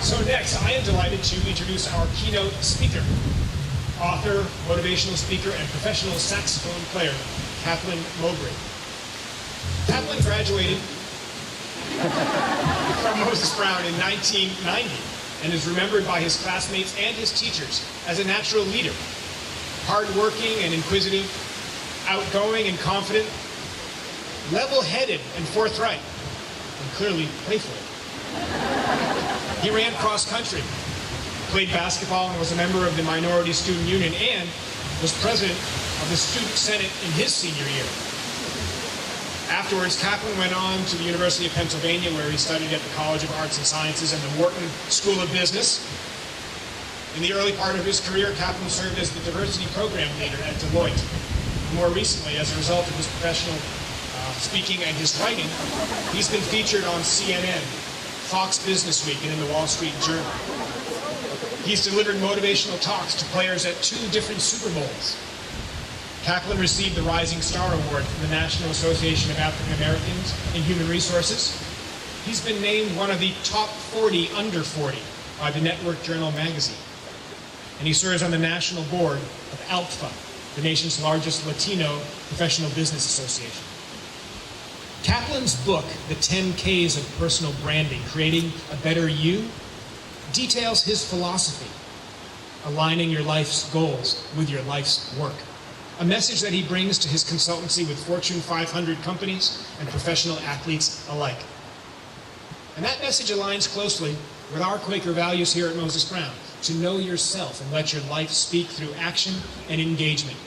So next, I am delighted to introduce our keynote speaker, author, motivational speaker, and professional saxophone player, Kaplan Mobray. Kaplan graduated from Moses Brown in 1990 and is remembered by his classmates and his teachers as a natural leader, hardworking and inquisitive, outgoing and confident, level-headed and forthright, and clearly playful. He ran cross-country, played basketball, and was a member of the Minority Student Union, and was president of the Student Senate in his senior year. Afterwards, Kaplan went on to the University of Pennsylvania, where he studied at the College of Arts and Sciences and the Wharton School of Business. In the early part of his career, Kaplan served as the diversity program leader at Deloitte. More recently, as a result of his professional speaking and his writing, he's been featured on CNN, Fox Business Week, and in the Wall Street Journal. He's delivered motivational talks to players at 2 different Super Bowls. Kaplan received the Rising Star Award from the National Association of African Americans in Human Resources. He's been named one of the top 40 under 40 by the Network Journal magazine. And he serves on the national board of ALPFA, the nation's largest Latino professional business association. Kaplan's book, The 10 Ks of Personal Branding, Creating a Better You, details his philosophy, aligning your life's goals with your life's work. A message that he brings to his consultancy with Fortune 500 companies and professional athletes alike. And that message aligns closely with our Quaker values here at Moses Brown, to know yourself and let your life speak through action and engagement.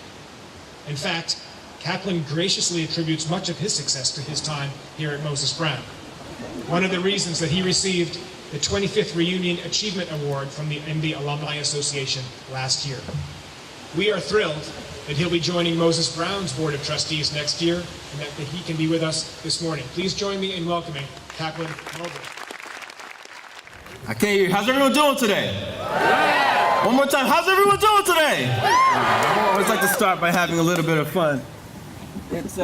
In fact, Kaplan graciously attributes much of his success to his time here at Moses Brown. One of the reasons that he received the 25th Reunion Achievement Award from the MD Alumni Association last year. We are thrilled that he'll be joining Moses Brown's Board of Trustees next year, and that he can be with us this morning. Please join me in welcoming Kaplan Mobray. I can't hear you. How's everyone doing today? Yeah. One more time. How's everyone doing today? I always like to start by having a little bit of fun. Let's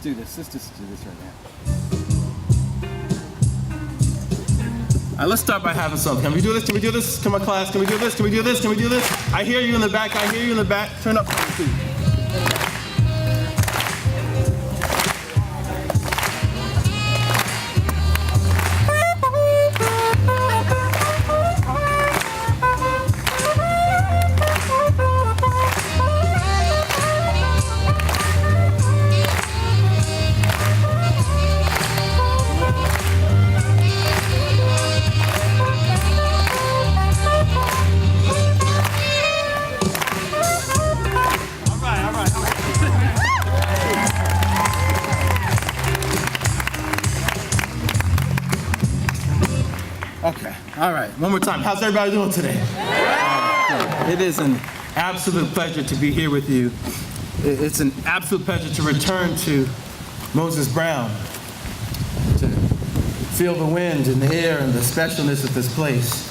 do this. Let's just do this right now. All right, let's start by having something. Can we do this? Can we do this? Come on, class. Can we do this? Can we do this? Can we do this? I hear you in the back. I hear you in the back. Turn up. Okay, all right, one more time. How's everybody doing today? It is an absolute pleasure to be here with you. It's an absolute pleasure to return to Moses Brown, to feel the wind and the air and the specialness of this place.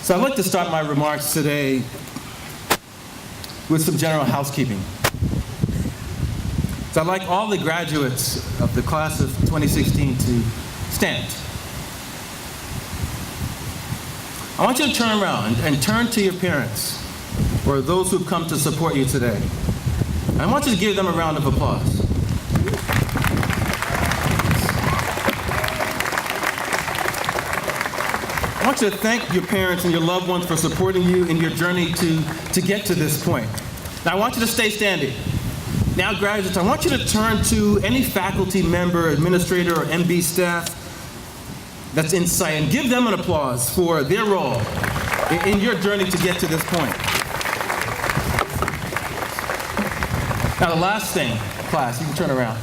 So I'd like to start my remarks today with some general housekeeping. So I'd like all the graduates of the class of 2016 to stand. I want you to turn around and turn to your parents or those who've come to support you today. I want you to give them a round of applause. I want you to thank your parents and your loved ones for supporting you in your journey to get to this point. Now I want you to stay standing. Now graduates, I want you to turn to any faculty member, administrator, or MB staff that's in sight and give them an applause for their role in your journey to get to this point. Now the last thing, class, you can turn around.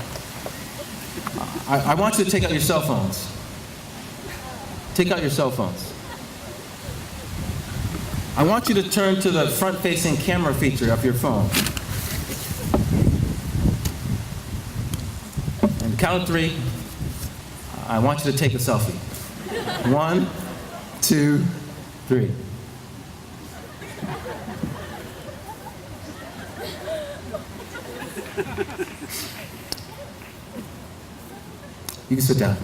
I want you to take out your cell phones. Take out your cell phones. I want you to turn to the front-facing camera feature of your phone. And count of 3, I want you to take a selfie. 1, 2, 3. You can sit down.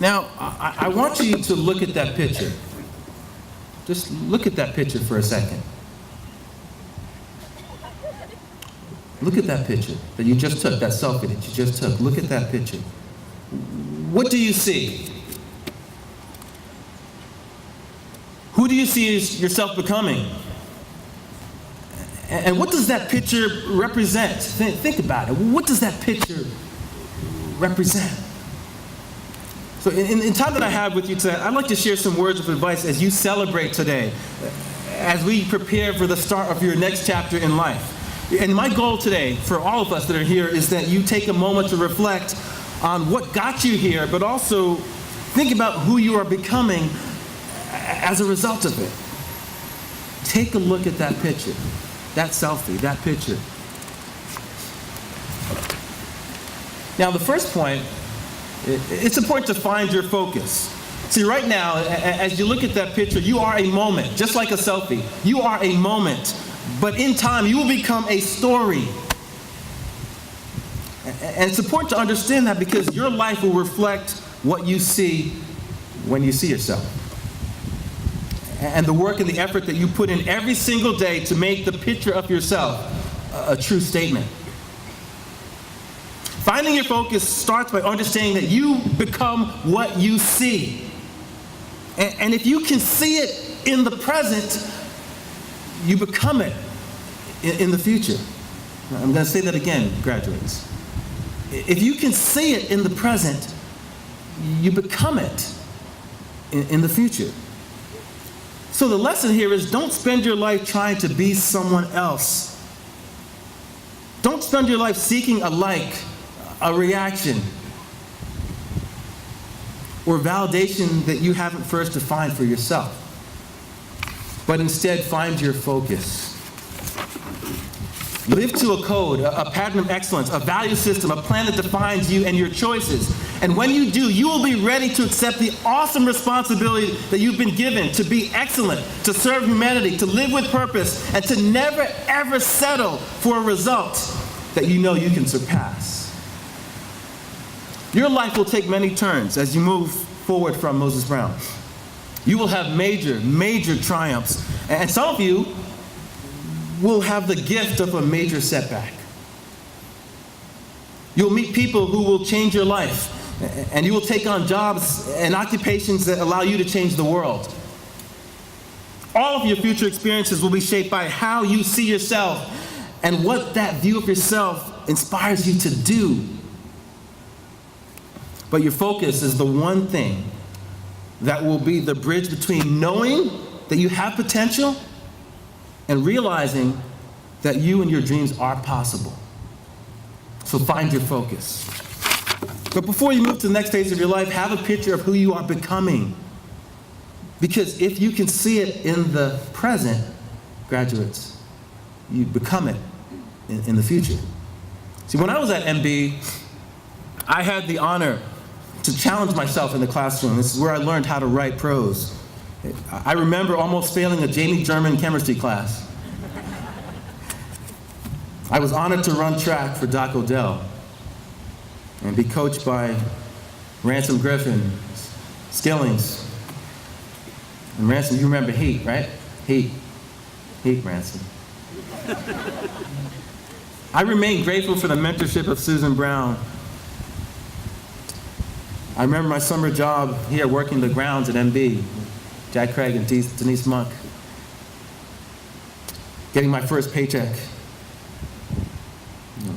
Now, I want you to look at that picture. Just look at that picture for a second. Look at that picture that you just took, that selfie that you just took. Look at that picture. What do you see? Who do you see yourself becoming? And what does that picture represent? Think about it. What does that picture represent? So in time that I have with you today, I'd like to share some words of advice as you celebrate today, as we prepare for the start of your next chapter in life. And my goal today for all of us that are here is that you take a moment to reflect on what got you here, but also think about who you are becoming as a result of it. Take a look at that picture, that selfie, that picture. Now, the first point, it's important to find your focus. See, right now, as you look at that picture, you are a moment, just like a selfie. You are a moment, but in time, you will become a story. And it's important to understand that because your life will reflect what you see when you see yourself. And the work and the effort that you put in every single day to make the picture of yourself a true statement. Finding your focus starts by understanding that you become what you see. And if you can see it in the present, you become it in the future. I'm going to say that again, graduates. If you can see it in the present, you become it in the future. So the lesson here is don't spend your life trying to be someone else. Don't spend your life seeking a like, a reaction, or validation that you haven't first defined for yourself. But instead, find your focus. Live to a code, a pattern of excellence, a value system, a plan that defines you and your choices. And when you do, you will be ready to accept the awesome responsibility that you've been given to be excellent, to serve humanity, to live with purpose, and to never, ever settle for a result that you know you can surpass. Your life will take many turns as you move forward from Moses Brown. You will have major, major triumphs. And some of you will have the gift of a major setback. You'll meet people who will change your life. And you will take on jobs and occupations that allow you to change the world. All of your future experiences will be shaped by how you see yourself and what that view of yourself inspires you to do. But your focus is the one thing that will be the bridge between knowing that you have potential and realizing that you and your dreams are possible. So find your focus. But before you move to the next phase of your life, have a picture of who you are becoming. Because if you can see it in the present, graduates, you become it in the future. See, when I was at MB, I had the honor to challenge myself in the classroom. This is where I learned how to write prose. I remember almost failing a Jamie German chemistry class. I was honored to run track for Doc Odell and be coached by Ransom Griffin, Skillings. And Ransom, you remember Heat, right? Heat, Ransom. I remain grateful for the mentorship of Susan Brown. I remember my summer job here working the grounds at MB, Jack Craig and Denise Monk, getting my first paycheck.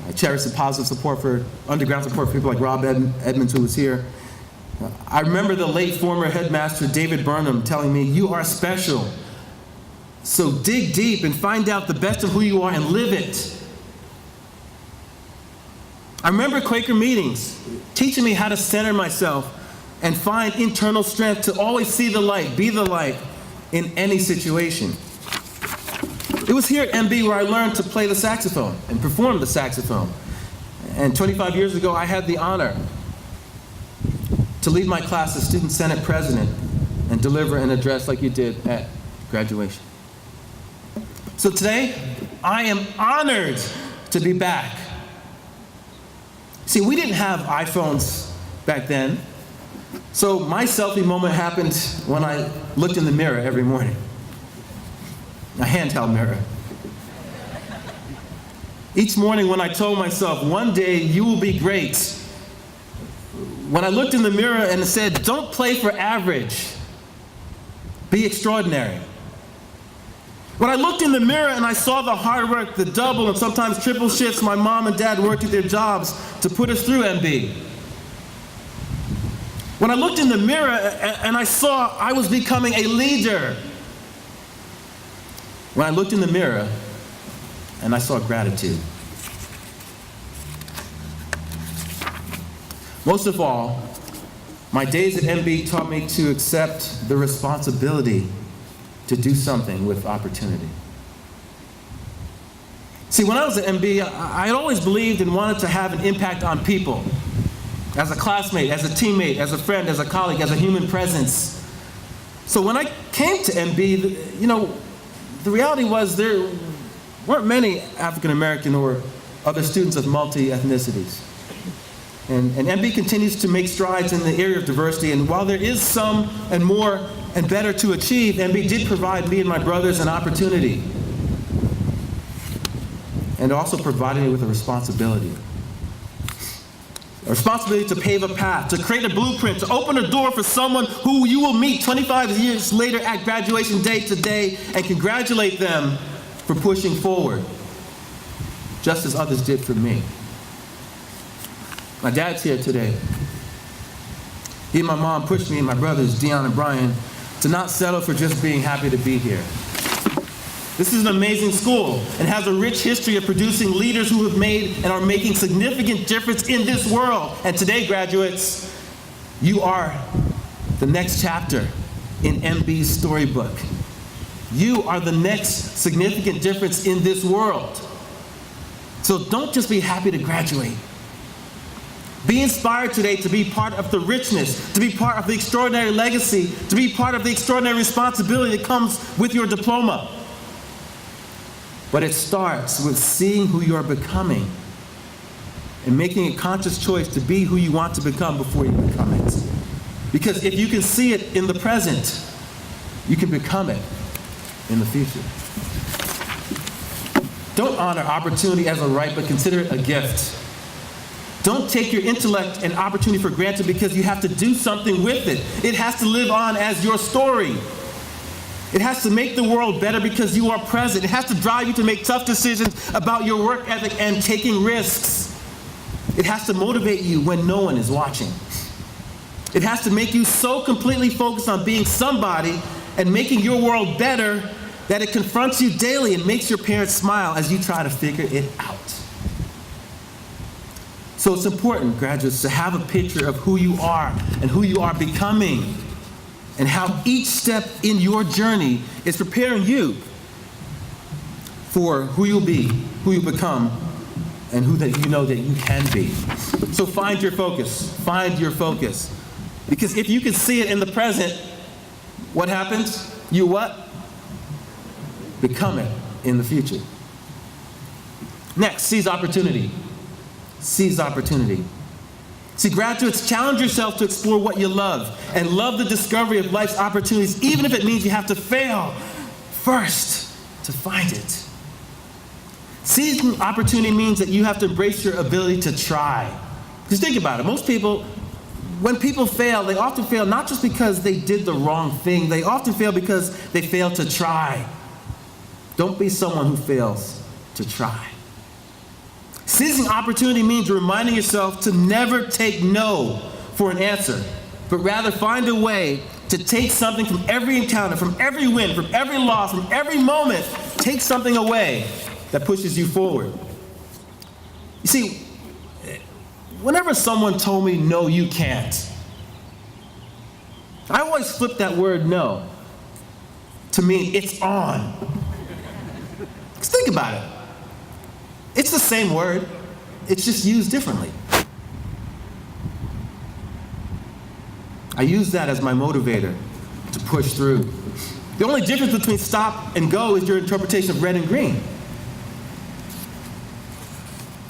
I cherish the positive support for, underground support for people like Rob Edmonds, who was here. I remember the late former headmaster David Burnham telling me, "You are special, so dig deep and find out the best of who you are and live it." I remember Quaker meetings teaching me how to center myself and find internal strength to always see the light, be the light in any situation. It was here at MB where I learned to play the saxophone and perform the saxophone. And 25 years ago, I had the honor to lead my class as Student Senate President and deliver an address like you did at graduation. So today, I am honored to be back. See, we didn't have iPhones back then. So my selfie moment happened when I looked in the mirror every morning. A handheld mirror. Each morning when I told myself, one day you will be great. When I looked in the mirror and it said, don't play for average, be extraordinary. When I looked in the mirror and I saw the hard work, the double and sometimes triple shifts my mom and dad worked at their jobs to put us through MB. When I looked in the mirror and I saw I was becoming a leader. When I looked in the mirror and I saw gratitude. Most of all, my days at MB taught me to accept the responsibility to do something with opportunity. See, when I was at MB, I had always believed and wanted to have an impact on people. As a classmate, as a teammate, as a friend, as a colleague, as a human presence. So when I came to MB, the reality was there weren't many African American or other students of multi-ethnicities. And MB continues to make strides in the area of diversity, and while there is some and more and better to achieve, MB did provide me and my brothers an opportunity. And also provided me with a responsibility. A responsibility to pave a path, to create a blueprint, to open a door for someone who you will meet 25 years later at graduation day today and congratulate them for pushing forward, just as others did for me. My dad's here today. He and my mom pushed me and my brothers, Dion and Brian, to not settle for just being happy to be here. This is an amazing school and has a rich history of producing leaders who have made and are making significant difference in this world. And today, graduates, you are the next chapter in MB's storybook. You are the next significant difference in this world. So don't just be happy to graduate. Be inspired today to be part of the richness, to be part of the extraordinary legacy, to be part of the extraordinary responsibility that comes with your diploma. But it starts with seeing who you are becoming and making a conscious choice to be who you want to become before you become it. Because if you can see it in the present, you can become it in the future. Don't honor opportunity as a right, but consider it a gift. Don't take your intellect and opportunity for granted because you have to do something with it. It has to live on as your story. It has to make the world better because you are present. It has to drive you to make tough decisions about your work ethic and taking risks. It has to motivate you when no one is watching. It has to make you so completely focused on being somebody and making your world better that it confronts you daily and makes your parents smile as you try to figure it out. So it's important, graduates, to have a picture of who you are and who you are becoming, and how each step in your journey is preparing you for who you'll be, who you become, and who that you know that you can be. So find your focus. Find your focus. Because if you can see it in the present, what happens? You what? Become it in the future. Next, seize opportunity. Seize opportunity. See, graduates, challenge yourself to explore what you love and love the discovery of life's opportunities, even if it means you have to fail first to find it. Seizing opportunity means that you have to embrace your ability to try. Because think about it, most people, when people fail, they often fail not just because they did the wrong thing, they often fail because they failed to try. Don't be someone who fails to try. Seizing opportunity means reminding yourself to never take no for an answer, but rather find a way to take something from every encounter, from every win, from every loss, from every moment. Take something away that pushes you forward. You see, whenever someone told me, no, you can't, I always flip that word no to mean it's on. Because think about it. It's the same word, it's just used differently. I use that as my motivator to push through. The only difference between stop and go is your interpretation of red and green.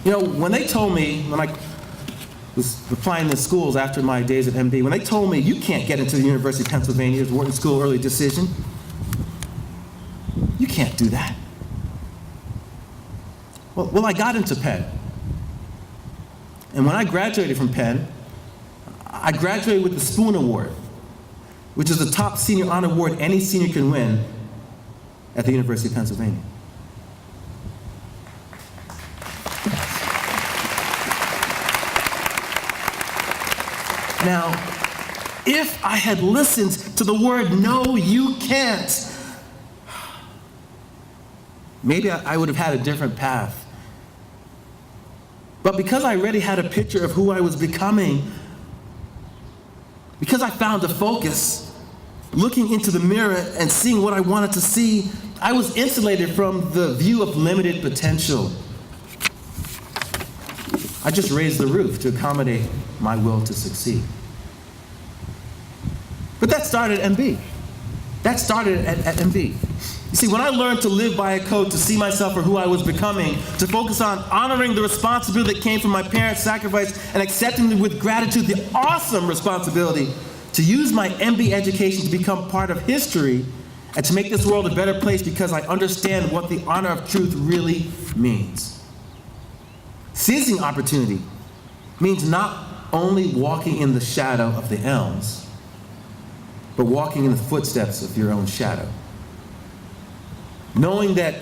You know, when they told me, when I was applying to schools after my days at MB, when they told me, you can't get into the University of Pennsylvania's Wharton School early decision, you can't do that. Well, I got into Penn. And when I graduated from Penn, I graduated with the Spoon Award, which is the top senior honor award any senior can win at the University of Pennsylvania. Now, if I had listened to the word, no, you can't, maybe I would have had a different path. But because I already had a picture of who I was becoming, because I found a focus, looking into the mirror and seeing what I wanted to see, I was insulated from the view of limited potential. I just raised the roof to accommodate my will to succeed. But that started at MB. That started at MB. You see, when I learned to live by a code, to see myself for who I was becoming, to focus on honoring the responsibility that came from my parents' sacrifice and accepting with gratitude the awesome responsibility to use my MB education to become part of history and to make this world a better place because I understand what the honor of truth really means. Seizing opportunity means not only walking in the shadow of the elms, but walking in the footsteps of your own shadow. Knowing that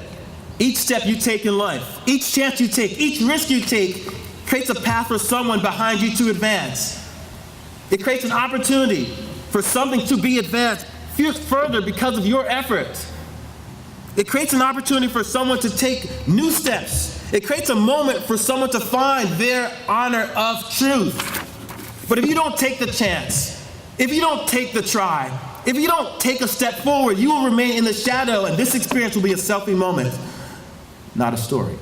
each step you take in life, each chance you take, each risk you take, creates a path for someone behind you to advance. It creates an opportunity for something to be advanced further because of your effort. It creates an opportunity for someone to take new steps. It creates a moment for someone to find their honor of truth. But if you don't take the chance, if you don't take the try, if you don't take a step forward, you will remain in the shadow, and this experience will be a selfie moment, not a story.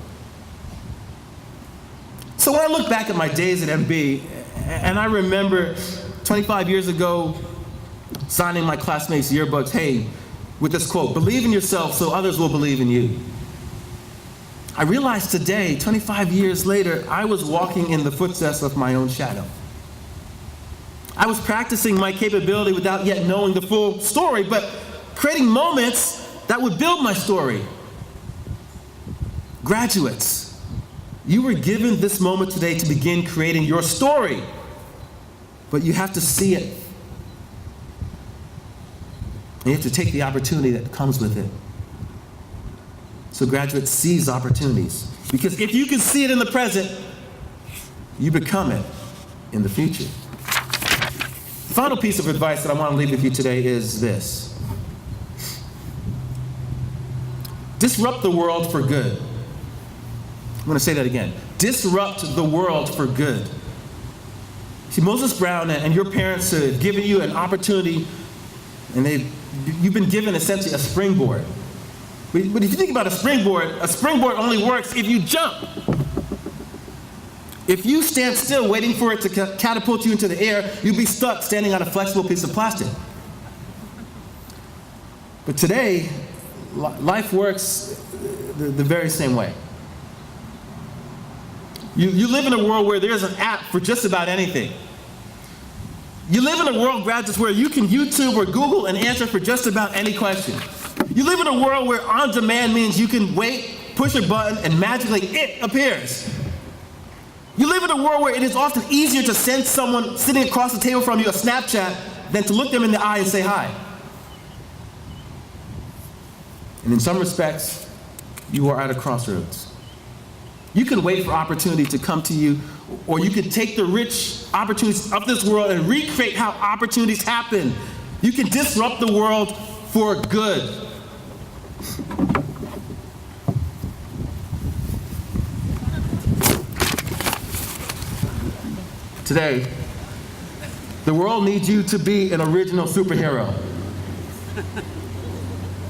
So when I look back at my days at MB, and I remember 25 years ago signing my classmates' yearbooks, hey, with this quote, believe in yourself so others will believe in you. I realized today, 25 years later, I was walking in the footsteps of my own shadow. I was practicing my capability without yet knowing the full story, but creating moments that would build my story. Graduates, you were given this moment today to begin creating your story, but you have to see it. And you have to take the opportunity that comes with it. So graduates, seize opportunities. Because if you can see it in the present, you become it in the future. The final piece of advice that I want to leave with you today is this. Disrupt the world for good. I'm going to say that again. Disrupt the world for good. See, Moses Brown and your parents have given you an opportunity, and you've been given essentially a springboard. But if you think about a springboard only works if you jump. If you stand still waiting for it to catapult you into the air, you'll be stuck standing on a flexible piece of plastic. But today, life works the very same way. You live in a world where there's an app for just about anything. You live in a world, graduates, where you can YouTube or Google an answer for just about any question. You live in a world where on demand means you can wait, push a button, and magically it appears. You live in a world where it is often easier to send someone sitting across the table from you a Snapchat than to look them in the eye and say hi. And in some respects, you are at a crossroads. You can wait for opportunity to come to you, or you can take the rich opportunities of this world and recreate how opportunities happen. You can disrupt the world for good. Today, the world needs you to be an original superhero.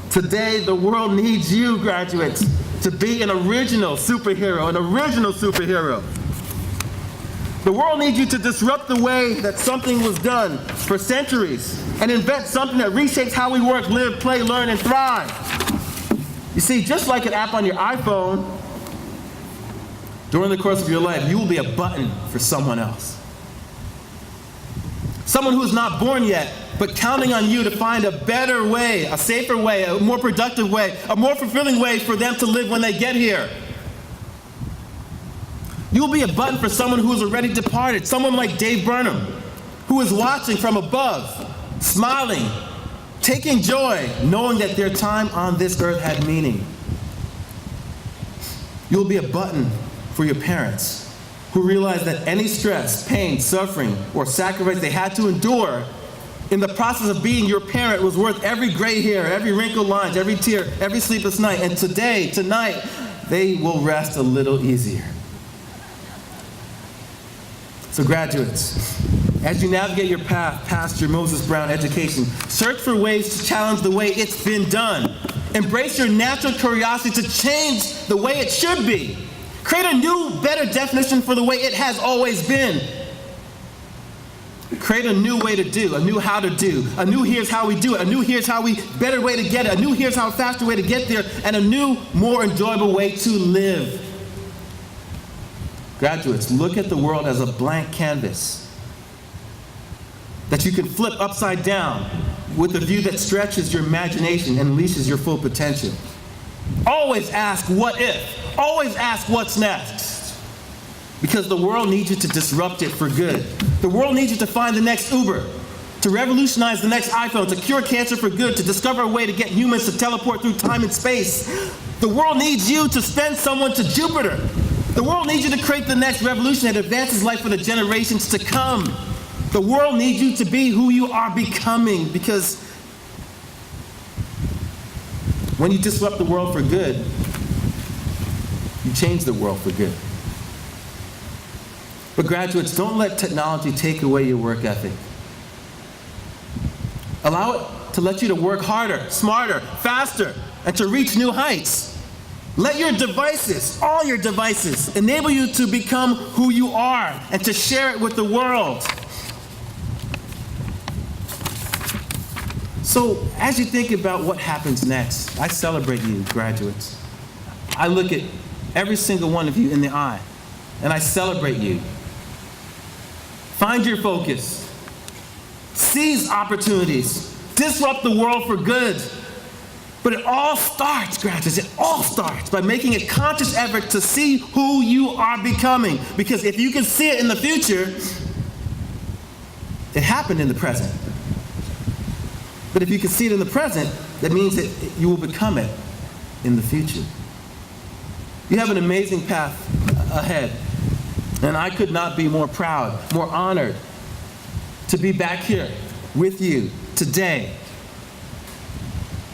Today, the world needs you, graduates, to be an original superhero, an original superhero. The world needs you to disrupt the way that something was done for centuries and invent something that reshapes how we work, live, play, learn, and thrive. You see, just like an app on your iPhone, during the course of your life, you will be a button for someone else. someone who is not born yet, but counting on you to find a better way, a safer way, a more productive way, a more fulfilling way for them to live when they get here. You will be a button for someone who is already departed, someone like Dave Burnham, who is watching from above, smiling, taking joy, knowing that their time on this earth had meaning. You'll be a button for your parents, who realize that any stress, pain, suffering, or sacrifice they had to endure in the process of being your parent was worth every gray hair, every wrinkled line, every tear, every sleepless night. And tonight, they will rest a little easier. So graduates, as you navigate your path past your Moses Brown education, search for ways to challenge the way it's been done. Embrace your natural curiosity to change the way it should be. Create a new, better definition for the way it has always been. Create a new way to do, a new how to do, a new here's how we do it, a new here's how we, better way to get it, a new here's how faster way to get there, and a new, more enjoyable way to live. Graduates, look at the world as a blank canvas that you can flip upside down with a view that stretches your imagination and unleashes your full potential. Always ask what if. Always ask what's next. Because the world needs you to disrupt it for good. The world needs you to find the next Uber, to revolutionize the next iPhone, to cure cancer for good, to discover a way to get humans to teleport through time and space. The world needs you to send someone to Jupiter. The world needs you to create the next revolution that advances life for the generations to come. The world needs you to be who you are becoming, because when you disrupt the world for good, you change the world for good. But graduates, don't let technology take away your work ethic. Allow it to let you to work harder, smarter, faster, and to reach new heights. Let your devices, all your devices, enable you to become who you are and to share it with the world. So as you think about what happens next, I celebrate you, graduates. I look at every single one of you in the eye, and I celebrate you. Find your focus. Seize opportunities. Disrupt the world for good. But it all starts, graduates, it all starts by making a conscious effort to see who you are becoming. Because if you can see it in the future, it happened in the present. But if you can see it in the present, that means that you will become it in the future. You have an amazing path ahead. And I could not be more proud, more honored to be back here with you today.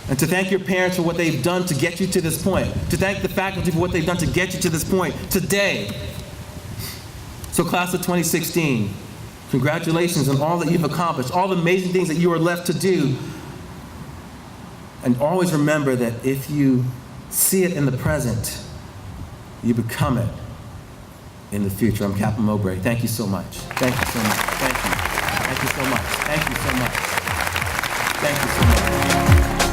And to thank your parents for what they've done to get you to this point. To thank the faculty for what they've done to get you to this point today. So class of 2016, congratulations on all that you've accomplished, all the amazing things that you are left to do. And always remember that if you see it in the present, you become it in the future. I'm Kaplan Mobray. Thank you so much. Thank you so much. Thank you. Thank you so much. Thank you so much. Thank you so much.